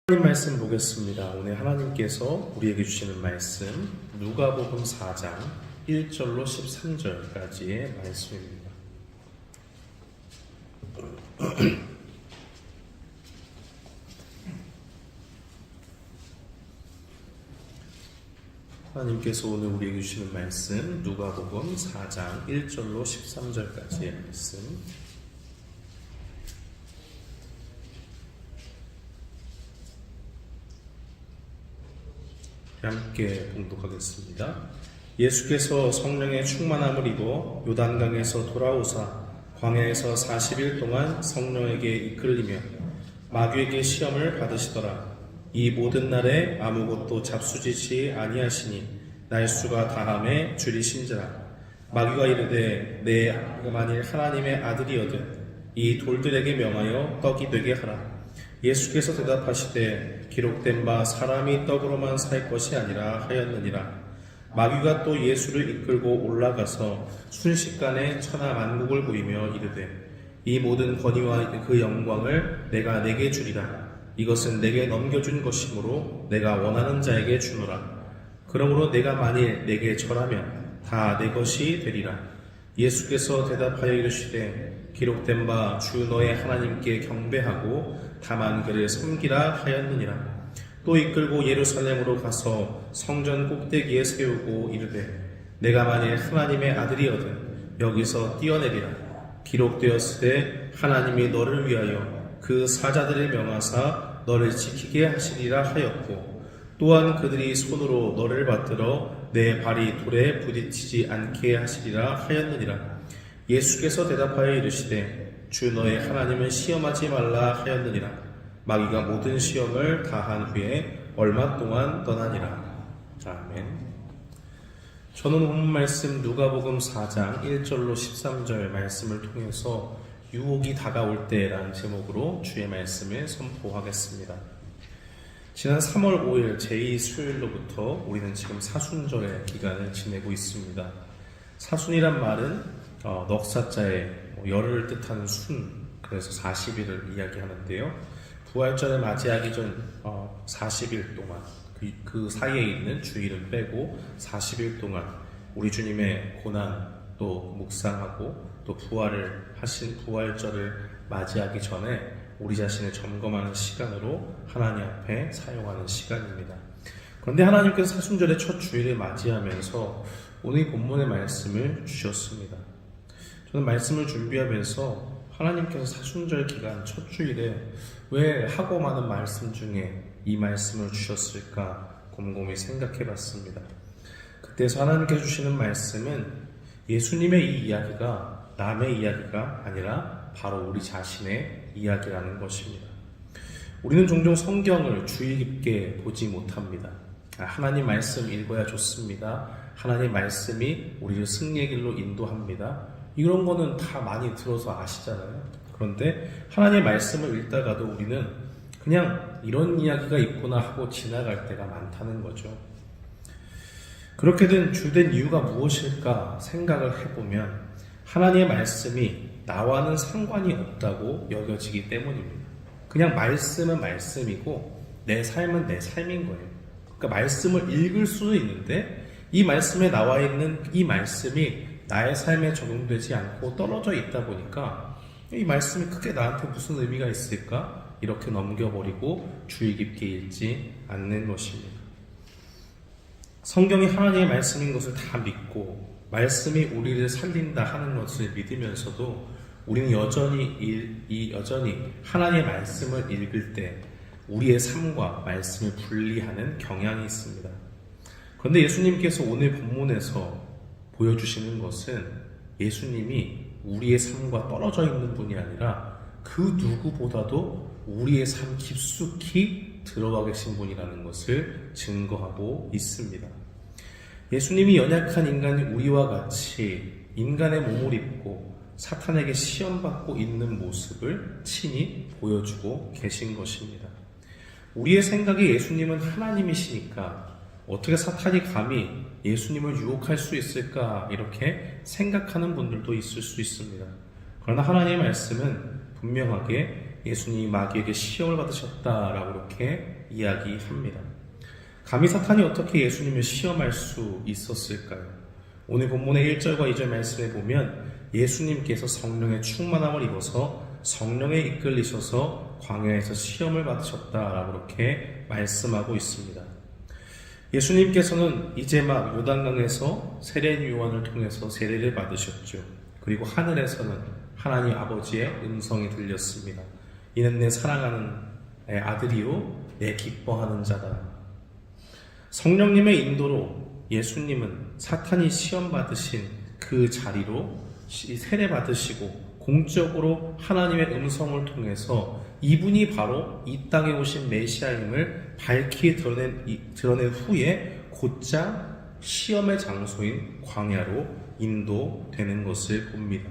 하나님 말씀 보겠습니다. 오늘 하나님께서 우리에게 주시는 말씀 누가복음 4장 1절로 13절까지의 말씀입니다. 하나님께서 오늘 우리에게 주시는 말씀 누가복음 4장 1절로 13절까지의 말씀, 함께 봉독하겠습니다. 예수께서 성령의 충만함을 입어 요단강에서 돌아오사 광야에서 40일 동안 성령에게 이끌리며 마귀에게 시험을 받으시더라. 이 모든 날에 아무것도 잡수지지 아니하시니 날수가 다함에 줄이신지라. 마귀가 이르되 내 만일 하나님의 아들이거든 이 돌들에게 명하여 떡이 되게 하라. 예수께서 대답하시되 기록된 바 사람이 떡으로만 살 것이 아니라 하였느니라. 마귀가 또 예수를 이끌고 올라가서 순식간에 천하 만국을 보이며 이르되 이 모든 권위와 그 영광을 내가 내게 주리라. 이것은 내게 넘겨준 것이므로 내가 원하는 자에게 주노라. 그러므로 내가 만일 내게 절하면 다 내 것이 되리라. 예수께서 대답하여 이르시되 기록된 바 주 너의 하나님께 경배하고 다만 그를 섬기라 하였느니라. 또 이끌고 예루살렘으로 가서 성전 꼭대기에 세우고 이르되 내가 만일 하나님의 아들이거든 여기서 뛰어내리라. 기록되었으되 하나님이 너를 위하여 그 사자들을 명하사 너를 지키게 하시리라 하였고 또한 그들이 손으로 너를 받들어 내 발이 돌에 부딪히지 않게 하시리라 하였느니라. 예수께서 대답하여 이르시되 주 너의 하나님을 시험하지 말라 하였느니라. 마귀가 모든 시험을 다한 후에 얼마 동안 떠나니라. 아멘. 저는 오늘 말씀 누가복음 4장 1절로 13절 말씀을 통해서 유혹이 다가올 때라는 제목으로 주의 말씀을 선포하겠습니다. 지난 3월 5일 제2 수요일로부터 우리는 지금 사순절의 기간을 지내고 있습니다. 사순이란 말은 넉사자의 열흘을 뜻하는 순, 그래서 40일을 이야기하는데요. 부활절을 맞이하기 전 40일 동안 그 사이에 있는 주일을 빼고 40일 동안 우리 주님의 고난 또 묵상하고 또 부활을 하신 부활절을 맞이하기 전에 우리 자신을 점검하는 시간으로 하나님 앞에 사용하는 시간입니다. 그런데 하나님께서 사순절의 첫 주일을 맞이하면서 오늘 본문의 말씀을 주셨습니다. 저는 말씀을 준비하면서 하나님께서 사순절 기간 첫 주일에 왜 하고 많은 말씀 중에 이 말씀을 주셨을까 곰곰이 생각해 봤습니다. 그때서 하나님께서 주시는 말씀은 예수님의 이 이야기가 남의 이야기가 아니라 바로 우리 자신의 이야기라는 것입니다. 우리는 종종 성경을 주의 깊게 보지 못합니다. 하나님 말씀 읽어야 좋습니다. 하나님 말씀이 우리를 승리의 길로 인도합니다. 이런 거는 다 많이 들어서 아시잖아요. 그런데 하나님의 말씀을 읽다가도 우리는 그냥 이런 이야기가 있구나 하고 지나갈 때가 많다는 거죠. 그렇게 된 주된 이유가 무엇일까 생각을 해보면 하나님의 말씀이 나와는 상관이 없다고 여겨지기 때문입니다. 그냥 말씀은 말씀이고 내 삶은 내 삶인 거예요. 그러니까 말씀을 읽을 수는 있는데 이 말씀에 나와 있는 이 말씀이 나의 삶에 적용되지 않고 떨어져 있다 보니까 이 말씀이 크게 나한테 무슨 의미가 있을까? 이렇게 넘겨버리고 주의 깊게 읽지 않는 것입니다. 성경이 하나님의 말씀인 것을 다 믿고 말씀이 우리를 살린다 하는 것을 믿으면서도 우리는 여전히 하나님의 말씀을 읽을 때 우리의 삶과 말씀을 분리하는 경향이 있습니다. 그런데 예수님께서 오늘 본문에서 보여주시는 것은 예수님이 우리의 삶과 떨어져 있는 분이 아니라 그 누구보다도 우리의 삶 깊숙이 들어가 계신 분이라는 것을 증거하고 있습니다. 예수님이 연약한 인간인 우리와 같이 인간의 몸을 입고 사탄에게 시험받고 있는 모습을 친히 보여주고 계신 것입니다. 우리의 생각에 예수님은 하나님이시니까 어떻게 사탄이 감히 예수님을 유혹할 수 있을까 이렇게 생각하는 분들도 있을 수 있습니다. 그러나 하나님의 말씀은 분명하게 예수님이 마귀에게 시험을 받으셨다라고 이렇게 이야기합니다. 감히 사탄이 어떻게 예수님을 시험할 수 있었을까요? 오늘 본문의 1절과 2절 말씀에 보면 예수님께서 성령의 충만함을 입어서 성령에 이끌리셔서 광야에서 시험을 받으셨다라고 이렇게 말씀하고 있습니다. 예수님께서는 이제 막 요단강에서 세례 요한을 통해서 세례를 받으셨죠. 그리고 하늘에서는 하나님 아버지의 음성이 들렸습니다. 이는 내 사랑하는 내 아들이요 내 기뻐하는 자다. 성령님의 인도로 예수님은 사탄이 시험 받으신 그 자리로 세례 받으시고 공적으로 하나님의 음성을 통해서 이분이 바로 이 땅에 오신 메시아임을 밝히 드러낸 후에 곧장 시험의 장소인 광야로 인도되는 것을 봅니다.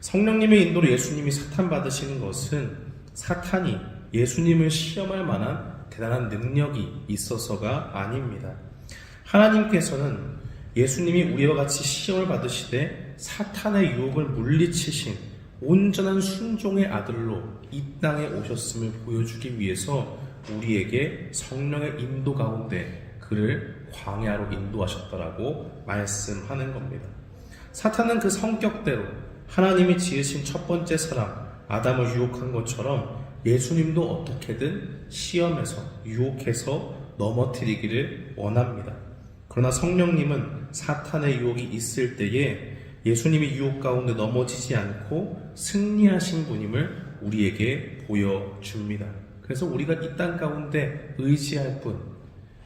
성령님의 인도로 예수님이 사탄 받으시는 것은 사탄이 예수님을 시험할 만한 대단한 능력이 있어서가 아닙니다. 하나님께서는 예수님이 우리와 같이 시험을 받으시되 사탄의 유혹을 물리치신 온전한 순종의 아들로 이 땅에 오셨음을 보여주기 위해서 우리에게 성령의 인도 가운데 그를 광야로 인도하셨다라고 말씀하는 겁니다. 사탄은 그 성격대로 하나님이 지으신 첫 번째 사람 아담을 유혹한 것처럼 예수님도 어떻게든 시험해서 유혹해서 넘어뜨리기를 원합니다. 그러나 성령님은 사탄의 유혹이 있을 때에 예수님이 유혹 가운데 넘어지지 않고 승리하신 분임을 우리에게 보여줍니다. 그래서 우리가 이 땅 가운데 의지할 분,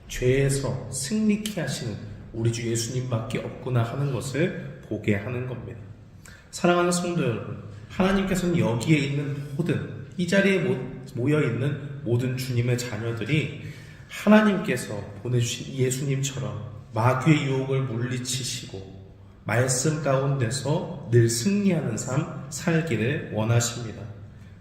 죄에서 승리케 하시는 우리 주 예수님밖에 없구나 하는 것을 보게 하는 겁니다. 사랑하는 성도 여러분, 하나님께서는 여기에 있는 모든 이 자리에 모여있는 모든 주님의 자녀들이 하나님께서 보내주신 예수님처럼 마귀의 유혹을 물리치시고 말씀 가운데서 늘 승리하는 삶 살기를 원하십니다.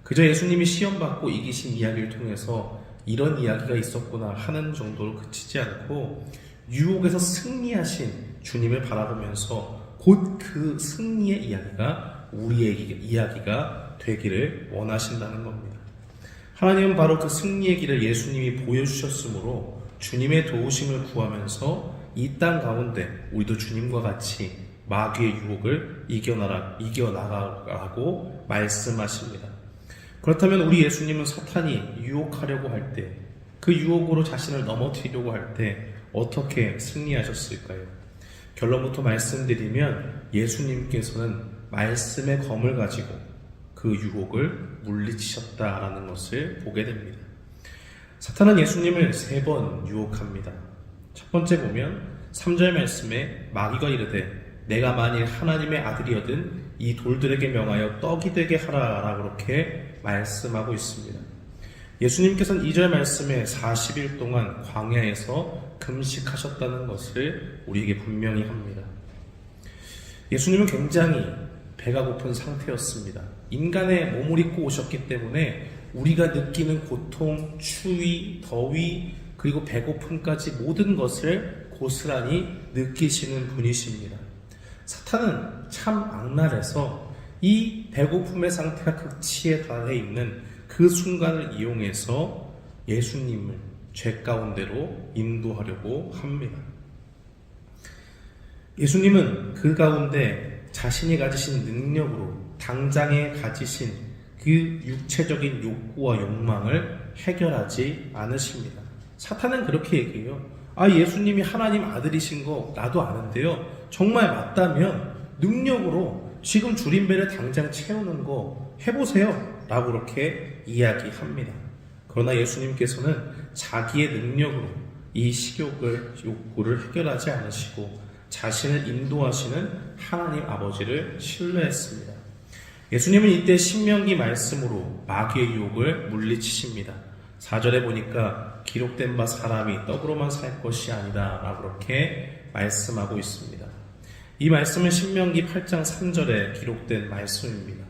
그저 예수님이 시험받고 이기신 이야기를 통해서 이런 이야기가 있었구나 하는 정도로 그치지 않고 유혹에서 승리하신 주님을 바라보면서 곧 그 승리의 이야기가 우리의 이야기가 되기를 원하신다는 겁니다. 하나님은 바로 그 승리의 길을 예수님이 보여주셨으므로 주님의 도우심을 구하면서 이 땅 가운데 우리도 주님과 같이 마귀의 유혹을 이겨나가라고 말씀하십니다. 그렇다면 우리 예수님은 사탄이 유혹하려고 할 때, 그 유혹으로 자신을 넘어뜨리려고 할 때 어떻게 승리하셨을까요? 결론부터 말씀드리면 예수님께서는 말씀의 검을 가지고 그 유혹을 물리치셨다라는 것을 보게 됩니다. 사탄은 예수님을 3번 유혹합니다. 첫 번째 보면 3절 말씀에 마귀가 이르되 내가 만일 하나님의 아들이거든 이 돌들에게 명하여 떡이 되게 하라 라고 그렇게 말씀하고 있습니다. 예수님께서는 2절 말씀에 40일 동안 광야에서 금식하셨다는 것을 우리에게 분명히 합니다. 예수님은 굉장히 배가 고픈 상태였습니다. 인간의 몸을 입고 오셨기 때문에 우리가 느끼는 고통, 추위, 더위, 그리고 배고픔까지 모든 것을 고스란히 느끼시는 분이십니다. 사탄은 참 악랄해서 이 배고픔의 상태가 극치에 달해 있는 그 순간을 이용해서 예수님을 죄 가운데로 인도하려고 합니다. 예수님은 그 가운데 자신이 가지신 능력으로 당장에 가지신 그 육체적인 욕구와 욕망을 해결하지 않으십니다. 사탄은 그렇게 얘기해요. 예수님이 하나님 아들이신 거 나도 아는데요. 정말 맞다면 능력으로 지금 줄임배를 당장 채우는 거 해보세요. 라고 그렇게 이야기합니다. 그러나 예수님께서는 자기의 능력으로 이 욕구를 해결하지 않으시고 자신을 인도하시는 하나님 아버지를 신뢰했습니다. 예수님은 이때 신명기 말씀으로 마귀의 유혹을 물리치십니다. 4절에 보니까 기록된 바 사람이 떡으로만 살 것이 아니다 라고 그렇게 말씀하고 있습니다. 이 말씀은 신명기 8장 3절에 기록된 말씀입니다.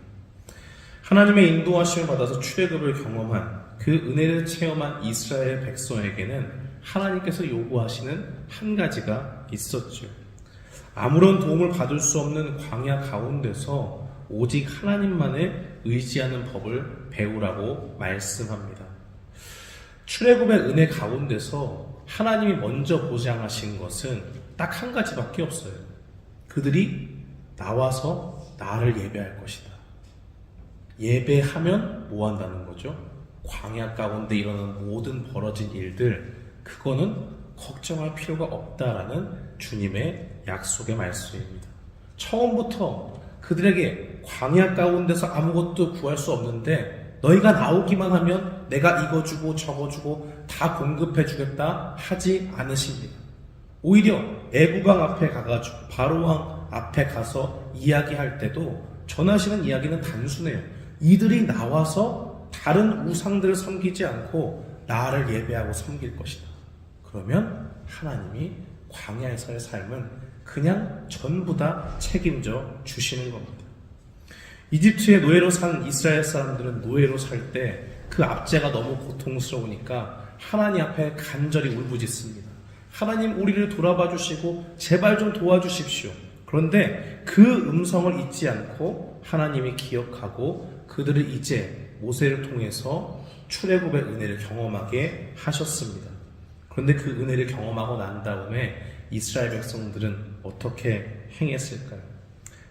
하나님의 인도하심을 받아서 출애굽을 경험한 그 은혜를 체험한 이스라엘 백성에게는 하나님께서 요구하시는 한 가지가 있었죠. 아무런 도움을 받을 수 없는 광야 가운데서 오직 하나님만을 의지하는 법을 배우라고 말씀합니다. 출애굽의 은혜 가운데서 하나님이 먼저 보장하신 것은 딱 한 가지밖에 없어요. 그들이 나와서 나를 예배할 것이다. 예배하면 뭐 한다는 거죠? 광야 가운데 일어나는 모든 벌어진 일들, 그거는 걱정할 필요가 없다라는 주님의 약속의 말씀입니다. 처음부터 그들에게 광야 가운데서 아무것도 구할 수 없는데 너희가 나오기만 하면 내가 이거 주고 저거 주고 다 공급해 주겠다 하지 않으십니다. 오히려 애국왕 앞에 가가지고 바로왕 앞에 가서 이야기할 때도 전하시는 이야기는 단순해요. 이들이 나와서 다른 우상들을 섬기지 않고 나를 예배하고 섬길 것이다. 그러면 하나님이 광야에서의 삶은 그냥 전부 다 책임져 주시는 겁니다. 이집트의 노예로 산 이스라엘 사람들은 노예로 살 때 그 압제가 너무 고통스러우니까 하나님 앞에 간절히 울부짖습니다. 하나님, 우리를 돌아봐 주시고 제발 좀 도와주십시오. 그런데 그 음성을 잊지 않고 하나님이 기억하고 그들을 이제 모세를 통해서 출애굽의 은혜를 경험하게 하셨습니다. 그런데 그 은혜를 경험하고 난 다음에 이스라엘 백성들은 어떻게 행했을까요?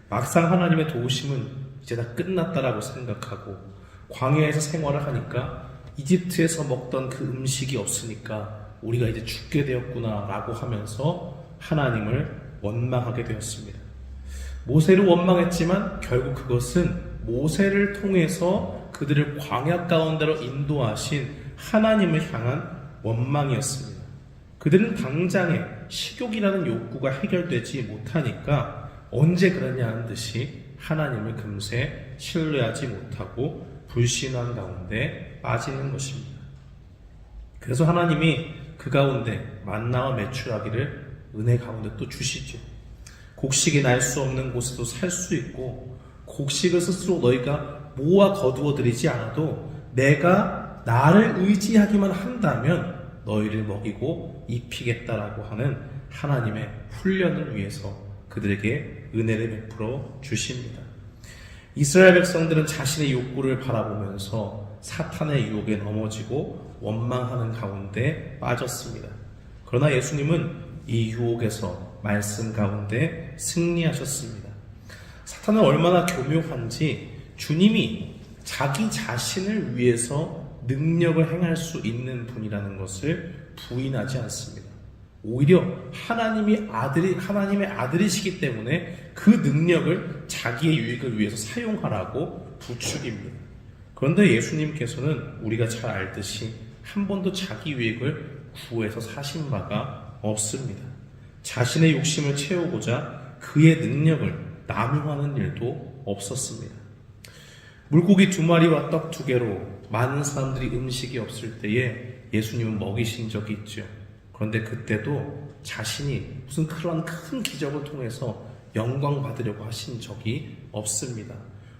막상 하나님의 도우심은 이제 다 끝났다라고 생각하고 광야에서 생활을 하니까 이집트에서 먹던 그 음식이 없으니까 우리가 이제 죽게 되었구나 라고 하면서 하나님을 원망하게 되었습니다. 모세를 원망했지만 결국 그것은 모세를 통해서 그들을 광야 가운데로 인도하신 하나님을 향한 원망이었습니다. 그들은 당장에 식욕이라는 욕구가 해결되지 못하니까 언제 그러냐는 듯이 하나님을 금세 신뢰하지 못하고 불신한 가운데 빠지는 것입니다. 그래서 하나님이 그 가운데 만나와 메추라기를 은혜 가운데 또 주시죠. 곡식이 날 수 없는 곳에도 살 수 있고 곡식을 스스로 너희가 모아 거두어 들이지 않아도 내가 나를 의지하기만 한다면 너희를 먹이고 입히겠다라고 하는 하나님의 훈련을 위해서 그들에게 은혜를 베풀어 주십니다. 이스라엘 백성들은 자신의 욕구를 바라보면서 사탄의 유혹에 넘어지고 원망하는 가운데 빠졌습니다. 그러나 예수님은 이 유혹에서 말씀 가운데 승리하셨습니다. 사탄은 얼마나 교묘한지 주님이 자기 자신을 위해서 능력을 행할 수 있는 분이라는 것을 부인하지 않습니다. 오히려 하나님의 아들이시기 때문에 그 능력을 자기의 유익을 위해서 사용하라고 부추깁니다. 그런데 예수님께서는 우리가 잘 알듯이 한 번도 자기 유익을 구해서 사신 바가 없습니다. 자신의 욕심을 채우고자 그의 능력을 남용하는 일도 없었습니다. 물고기 2마리와 떡 2개로 많은 사람들이 음식이 없을 때에 예수님은 먹이신 적이 있죠. 그런데 그때도 자신이 무슨 그런 큰 기적을 통해서 영광 받으려고 하신 적이 없습니다.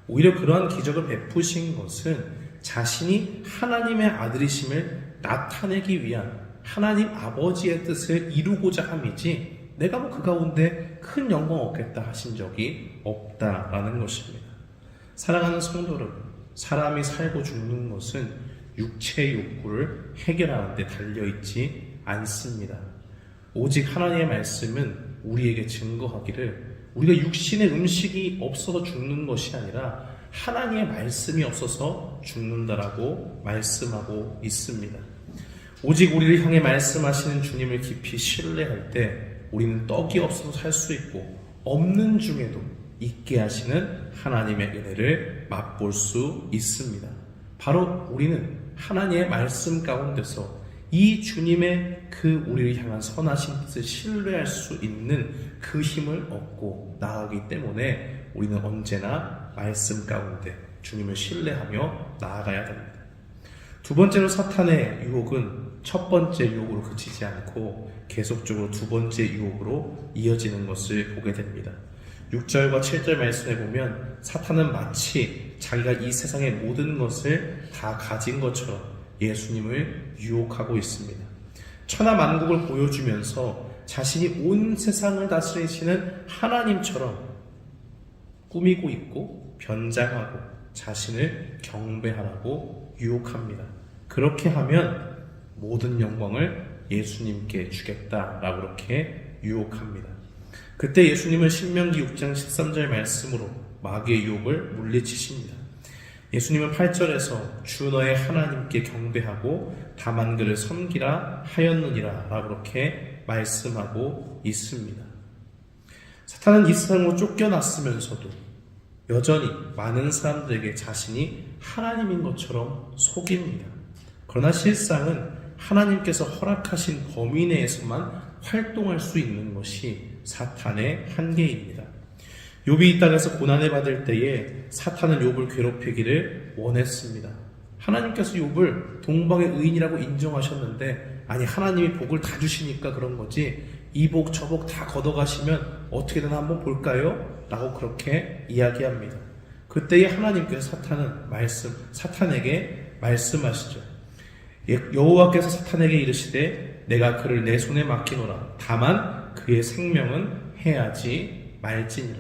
오히려 그러한 기적을 베푸신 것은 자신이 하나님의 아들이심을 나타내기 위한 하나님 아버지의 뜻을 이루고자 함이지 내가 뭐 그 가운데 큰 영광 얻겠다 하신 적이 없다라는 것입니다. 사랑하는 성도들, 사람이 살고 죽는 것은 육체의 욕구를 해결하는 데 달려있지 않습니다. 오직 하나님의 말씀은 우리에게 증거하기를 우리가 육신의 음식이 없어서 죽는 것이 아니라 하나님의 말씀이 없어서 죽는다라고 말씀하고 있습니다. 오직 우리를 향해 말씀하시는 주님을 깊이 신뢰할 때 우리는 떡이 없어도 살 수 있고 없는 중에도 있게 하시는 하나님의 은혜를 맛볼 수 있습니다. 바로 우리는 하나님의 말씀 가운데서 이 주님의 그 우리를 향한 선하신 뜻을 신뢰할 수 있는 그 힘을 얻고 나아가기 때문에 우리는 언제나 말씀 가운데 주님을 신뢰하며 나아가야 됩니다. 두 번째로 사탄의 유혹은 첫 번째 유혹으로 그치지 않고 계속적으로 두 번째 유혹으로 이어지는 것을 보게 됩니다. 6절과 7절 말씀에 보면 사탄은 마치 자기가 이 세상의 모든 것을 다 가진 것처럼 예수님을 유혹하고 있습니다. 천하 만국을 보여주면서 자신이 온 세상을 다스리시는 하나님처럼 꾸미고 있고 변장하고 자신을 경배하라고 유혹합니다. 그렇게 하면 모든 영광을 예수님께 주겠다라고 그렇게 유혹합니다. 그때 예수님은 신명기 6장 13절 말씀으로 마귀의 유혹을 물리치십니다. 예수님은 8절에서 주 너의 하나님께 경배하고 다만 그를 섬기라 하였느니라 라고 그렇게 말씀하고 있습니다. 사탄은 이 세상으로 쫓겨났으면서도 여전히 많은 사람들에게 자신이 하나님인 것처럼 속입니다. 그러나 실상은 하나님께서 허락하신 범위 내에서만 활동할 수 있는 것이 사탄의 한계입니다. 욥이 이 땅에서 고난을 받을 때에 사탄은 욥을 괴롭히기를 원했습니다. 하나님께서 욥을 동방의 의인이라고 인정하셨는데, 아니 하나님이 복을 다 주시니까 그런 거지 이 복 저 복 다 걷어가시면 어떻게 되나 한번 볼까요? 라고 그렇게 이야기합니다. 그때에 하나님께서 사탄에게 말씀하시죠. 여호와께서 사탄에게 이르시되 내가 그를 내 손에 맡기노라. 다만 그의 생명은 해하지 말지니라.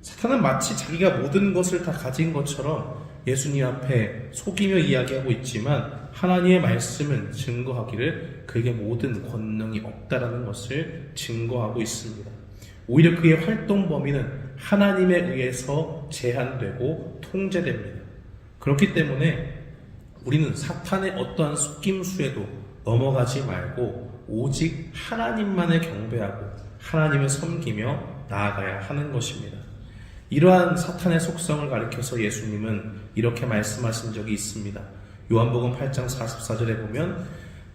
사탄은 마치 자기가 모든 것을 다 가진 것처럼 예수님 앞에 속이며 이야기하고 있지만 하나님의 말씀은 증거하기를 그에게 모든 권능이 없다라는 것을 증거하고 있습니다. 오히려 그의 활동 범위는 하나님에 의해서 제한되고 통제됩니다. 그렇기 때문에 우리는 사탄의 어떠한 속임수에도 넘어가지 말고 오직 하나님만을 경배하고 하나님을 섬기며 나아가야 하는 것입니다. 이러한 사탄의 속성을 가리켜서 예수님은 이렇게 말씀하신 적이 있습니다. 요한복음 8장 44절에 보면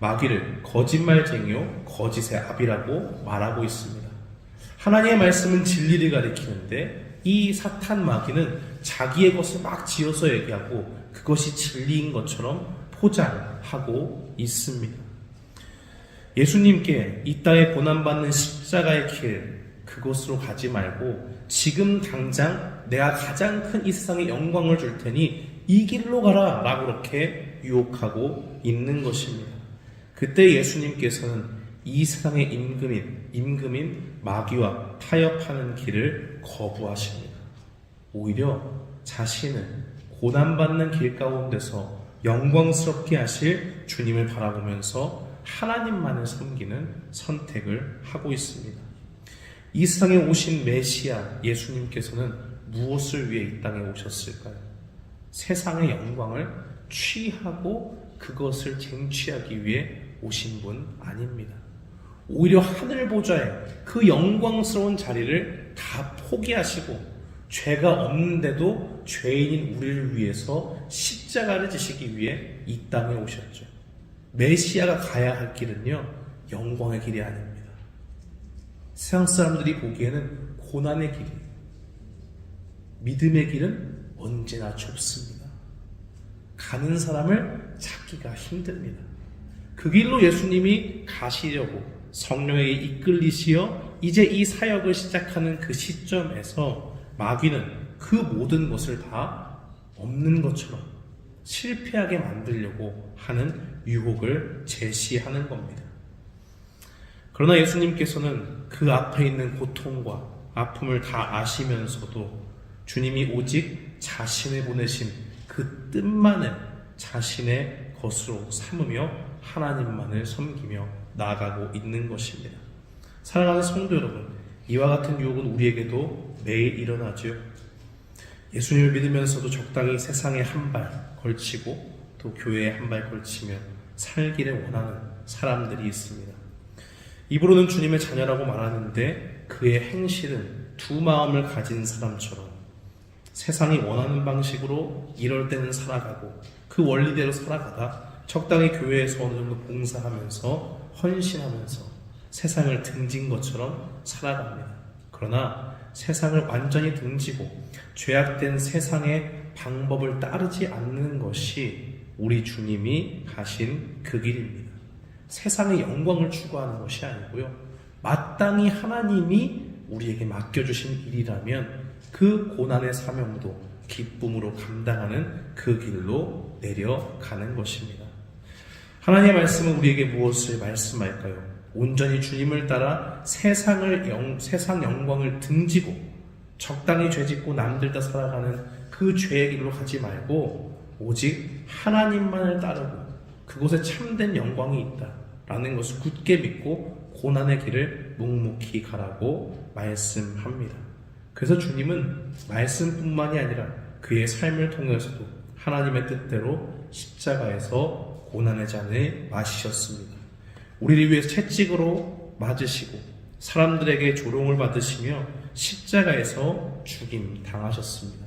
마귀를 거짓말쟁이요 거짓의 아비라고 말하고 있습니다. 하나님의 말씀은 진리를 가리키는데 이 사탄 마귀는 자기의 것을 막 지어서 얘기하고 그것이 진리인 것처럼 포장하고 있습니다. 예수님께 이 땅에 고난받는 십자가의 길, 그곳으로 가지 말고 지금 당장 내가 가장 큰 이 세상의 영광을 줄 테니 이 길로 가라 라고 그렇게 유혹하고 있는 것입니다. 그때 예수님께서는 이 세상의 임금인 마귀와 타협하는 길을 거부하십니다. 오히려 자신은 고난받는 길 가운데서 영광스럽게 하실 주님을 바라보면서 하나님만을 섬기는 선택을 하고 있습니다. 이 세상에 오신 메시아 예수님께서는 무엇을 위해 이 땅에 오셨을까요? 세상의 영광을 취하고 그것을 쟁취하기 위해 오신 분 아닙니다. 오히려 하늘 보좌에 그 영광스러운 자리를 다 포기하시고 죄가 없는데도 죄인인 우리를 위해서 십자가를 지시기 위해 이 땅에 오셨죠. 메시아가 가야 할 길은요, 영광의 길이 아닙니다. 세상 사람들이 보기에는 고난의 길이에요. 믿음의 길은 언제나 좁습니다. 가는 사람을 찾기가 힘듭니다. 그 길로 예수님이 가시려고 성령에게 이끌리시어 이제 이 사역을 시작하는 그 시점에서 마귀는 그 모든 것을 다 없는 것처럼 실패하게 만들려고 하는 유혹을 제시하는 겁니다. 그러나 예수님께서는 그 앞에 있는 고통과 아픔을 다 아시면서도 주님이 오직 자신을 보내신 그 뜻만을 자신의 것으로 삼으며 하나님만을 섬기며 나아가고 있는 것입니다. 사랑하는 성도 여러분, 이와 같은 유혹은 우리에게도 매일 일어나죠. 예수님을 믿으면서도 적당히 세상에 한 발 걸치고 또 교회에 한 발 걸치며 살기를 원하는 사람들이 있습니다. 입으로는 주님의 자녀라고 말하는데 그의 행실은 두 마음을 가진 사람처럼 세상이 원하는 방식으로 이럴 때는 살아가고 그 원리대로 살아가다 적당히 교회에서 어느 정도 봉사하면서 헌신하면서 세상을 등진 것처럼 살아갑니다. 그러나 세상을 완전히 등지고 죄악된 세상의 방법을 따르지 않는 것이 우리 주님이 가신 그 길입니다. 세상의 영광을 추구하는 것이 아니고요, 마땅히 하나님이 우리에게 맡겨주신 일이라면 그 고난의 사명도 기쁨으로 감당하는 그 길로 내려가는 것입니다. 하나님의 말씀은 우리에게 무엇을 말씀할까요? 온전히 주님을 따라 세상 영광을 등지고 적당히 죄짓고 남들다 살아가는 그 죄의 길로 가지 말고 오직 하나님만을 따르고 그곳에 참된 영광이 있다라는 것을 굳게 믿고 고난의 길을 묵묵히 가라고 말씀합니다. 그래서 주님은 말씀뿐만이 아니라 그의 삶을 통해서도 하나님의 뜻대로 십자가에서 고난의 잔을 마시셨습니다. 우리를 위해 채찍으로 맞으시고 사람들에게 조롱을 받으시며 십자가에서 죽임 당하셨습니다.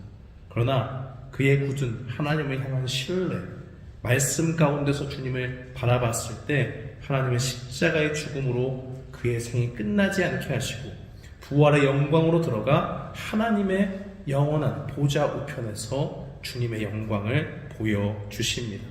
그러나 그의 굳은 하나님을 향한 신뢰, 말씀 가운데서 주님을 바라봤을 때 하나님의 십자가의 죽음으로 그의 생이 끝나지 않게 하시고 부활의 영광으로 들어가 하나님의 영원한 보좌 우편에서 주님의 영광을 보여주십니다.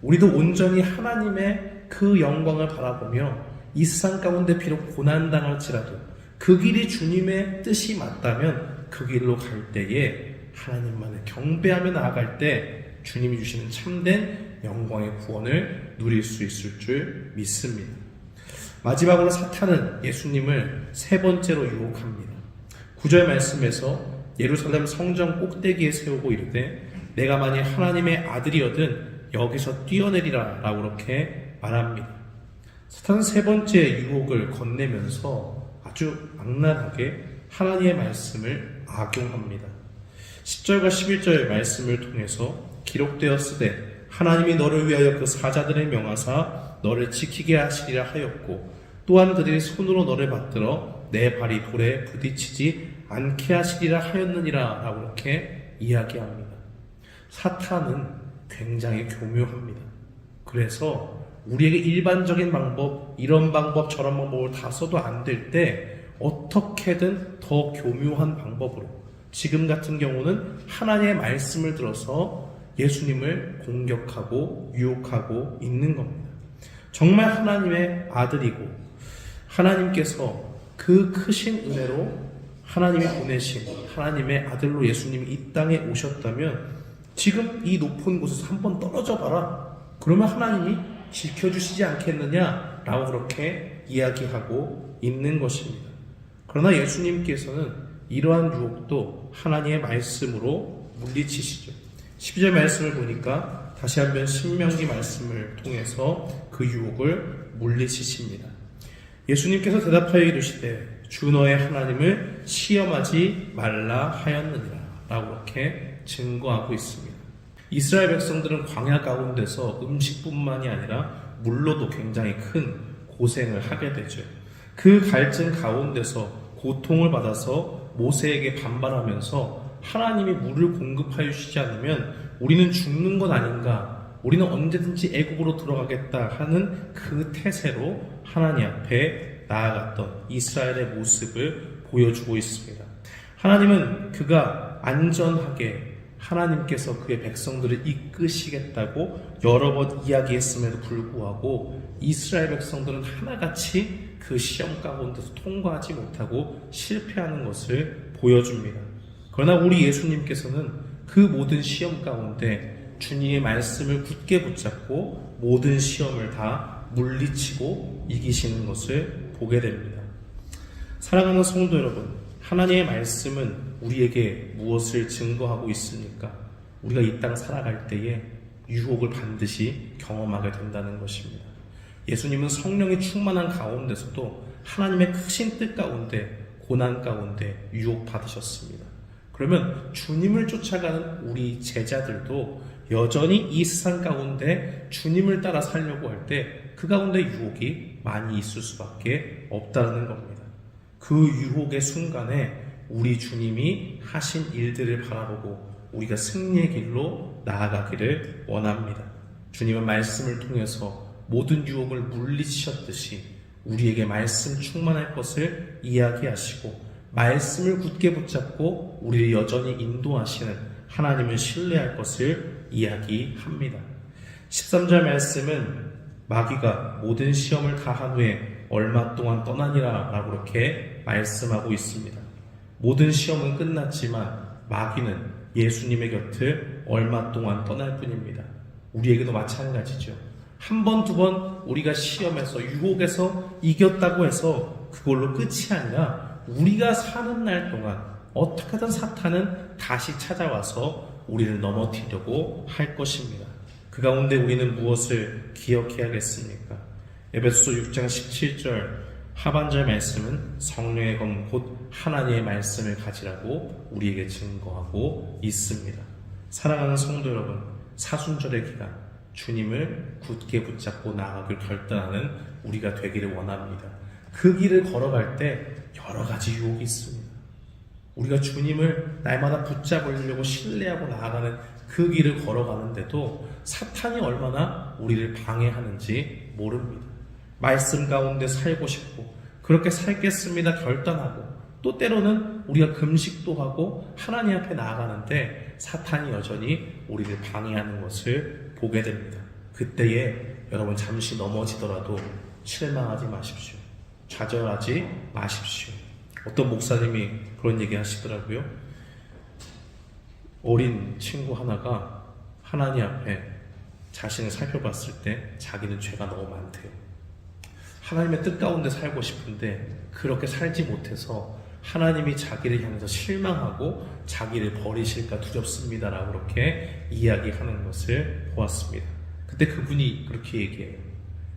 우리도 온전히 하나님의 그 영광을 바라보며 이 세상 가운데 비록 고난당할지라도 그 길이 주님의 뜻이 맞다면 그 길로 갈 때에 하나님만을 경배하며 나아갈 때 주님이 주시는 참된 영광의 구원을 누릴 수 있을 줄 믿습니다. 마지막으로 사탄은 예수님을 세 번째로 유혹합니다. 9절 말씀에서 예루살렘 성전 꼭대기에 세우고 이르되 내가 만일 하나님의 아들이거든 여기서 뛰어내리라 라고 그렇게 말합니다. 사탄은 세 번째 유혹을 건네면서 아주 악랄하게 하나님의 말씀을 악용합니다. 10절과 11절 말씀을 통해서 기록되었으되 하나님이 너를 위하여 그 사자들을 명하사 너를 지키게 하시리라 하였고 또한 그들이 손으로 너를 받들어 내 발이 돌에 부딪히지 않게 하시리라 하였느니라 라고 이렇게 이야기합니다. 사탄은 굉장히 교묘합니다. 그래서 우리에게 일반적인 방법, 이런 방법 저런 방법을 다 써도 안 될 때 어떻게든 더 교묘한 방법으로 지금 같은 경우는 하나님의 말씀을 들어서 예수님을 공격하고 유혹하고 있는 겁니다. 정말 하나님의 아들이고 하나님께서 그 크신 은혜로 하나님이 보내신 하나님의 아들로 예수님이 이 땅에 오셨다면 지금 이 높은 곳에서 한번 떨어져 봐라. 그러면 하나님이 지켜주시지 않겠느냐라고 그렇게 이야기하고 있는 것입니다. 그러나 예수님께서는 이러한 유혹도 하나님의 말씀으로 물리치시죠. 12절 말씀을 보니까 다시 한번 신명기 말씀을 통해서 그 유혹을 물리치십니다. 예수님께서 대답하여 이르시되 주 너의 하나님을 시험하지 말라 하였느니라 라고 그렇게 증거하고 있습니다. 이스라엘 백성들은 광야 가운데서 음식뿐만이 아니라 물로도 굉장히 큰 고생을 하게 되죠. 그 갈증 가운데서 고통을 받아서 모세에게 반발하면서 하나님이 물을 공급하여 주시지 않으면 우리는 죽는 것 아닌가, 우리는 언제든지 애국으로 들어가겠다 하는 그 태세로 하나님 앞에 나아갔던 이스라엘의 모습을 보여주고 있습니다. 하나님은 그가 안전하게 하나님께서 그의 백성들을 이끄시겠다고 여러 번 이야기했음에도 불구하고 이스라엘 백성들은 하나같이 그 시험 가운데서 통과하지 못하고 실패하는 것을 보여줍니다. 그러나 우리 예수님께서는 그 모든 시험 가운데 주님의 말씀을 굳게 붙잡고 모든 시험을 다 물리치고 이기시는 것을 보게 됩니다. 사랑하는 성도 여러분, 하나님의 말씀은 우리에게 무엇을 증거하고 있습니까? 우리가 이 땅 살아갈 때에 유혹을 반드시 경험하게 된다는 것입니다. 예수님은 성령이 충만한 가운데서도 하나님의 크신 뜻 가운데 고난 가운데 유혹받으셨습니다. 그러면 주님을 쫓아가는 우리 제자들도 여전히 이 세상 가운데 주님을 따라 살려고 할 때 그 가운데 유혹이 많이 있을 수밖에 없다는 겁니다. 그 유혹의 순간에 우리 주님이 하신 일들을 바라보고 우리가 승리의 길로 나아가기를 원합니다. 주님은 말씀을 통해서 모든 유혹을 물리치셨듯이 우리에게 말씀 충만할 것을 이야기하시고 말씀을 굳게 붙잡고 우리를 여전히 인도하시는 하나님을 신뢰할 것을 이야기합니다. 13절 말씀은 마귀가 모든 시험을 다한 후에 얼마 동안 떠나니라 라고 그렇게 말씀하고 있습니다. 모든 시험은 끝났지만 마귀는 예수님의 곁을 얼마 동안 떠날 뿐입니다. 우리에게도 마찬가지죠. 한 번, 두 번 우리가 시험에서 유혹에서 이겼다고 해서 그걸로 끝이 아니라 우리가 사는 날 동안 어떻게든 사탄은 다시 찾아와서 우리를 넘어뜨리려고 할 것입니다. 그 가운데 우리는 무엇을 기억해야겠습니까? 에베소서 6장 17절 하반절 말씀은 성령의 검 곧 하나님의 말씀을 가지라고 우리에게 증거하고 있습니다. 사랑하는 성도 여러분, 사순절의 기간 주님을 굳게 붙잡고 나아가길 결단하는 우리가 되기를 원합니다. 그 길을 걸어갈 때 여러 가지 유혹이 있습니다. 우리가 주님을 날마다 붙잡으려고 신뢰하고 나아가는 그 길을 걸어가는데도 사탄이 얼마나 우리를 방해하는지 모릅니다. 말씀 가운데 살고 싶고 그렇게 살겠습니다 결단하고 또 때로는 우리가 금식도 하고 하나님 앞에 나아가는데 사탄이 여전히 우리를 방해하는 것을 보게 됩니다. 그때에 여러분 잠시 넘어지더라도 실망하지 마십시오. 좌절하지 마십시오. 어떤 목사님이 그런 얘기 하시더라고요. 어린 친구 하나가 하나님 앞에 자신을 살펴봤을 때 자기는 죄가 너무 많대요. 하나님의 뜻 가운데 살고 싶은데 그렇게 살지 못해서 하나님이 자기를 향해서 실망하고 자기를 버리실까 두렵습니다라고 그렇게 이야기하는 것을 보았습니다. 그때 그분이 그렇게 얘기해요.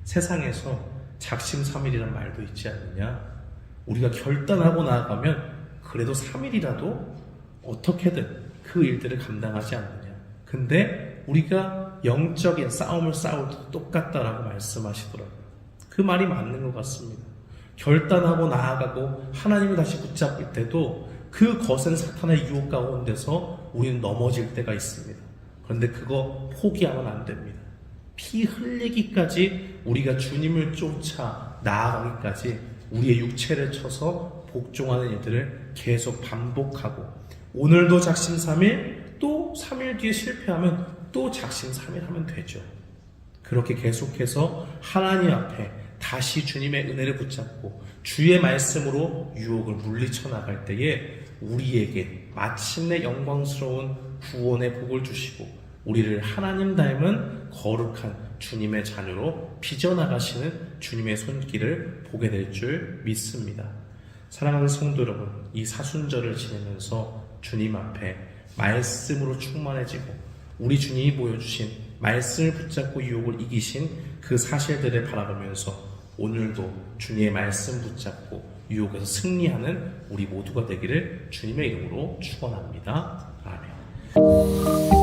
세상에서 작심삼일이란 말도 있지 않느냐? 우리가 결단하고 나아가면 그래도 3일이라도 어떻게든 그 일들을 감당하지 않느냐. 근데 우리가 영적인 싸움을 싸울 때도 똑같다라고 말씀하시더라고요. 그 말이 맞는 것 같습니다. 결단하고 나아가고 하나님을 다시 붙잡을 때도 그 거센 사탄의 유혹 가운데서 우리는 넘어질 때가 있습니다. 그런데 그거 포기하면 안 됩니다. 피 흘리기까지 우리가 주님을 쫓아 나아가기까지 우리의 육체를 쳐서 복종하는 일들을 계속 반복하고 오늘도 작심삼일 또 3일 뒤에 실패하면 또 작심삼일 하면 되죠. 그렇게 계속해서 하나님 앞에 다시 주님의 은혜를 붙잡고 주의 말씀으로 유혹을 물리쳐 나갈 때에 우리에게 마침내 영광스러운 구원의 복을 주시고 우리를 하나님 닮은 거룩한 주님의 자녀로 빚어나가시는 주님의 손길을 보게 될 줄 믿습니다. 사랑하는 성도 여러분, 이 사순절을 지내면서 주님 앞에 말씀으로 충만해지고 우리 주님이 보여주신 말씀을 붙잡고 유혹을 이기신 그 사실들을 바라보면서 오늘도 주님의 말씀 붙잡고 유혹에서 승리하는 우리 모두가 되기를 주님의 이름으로 축원합니다. 아멘.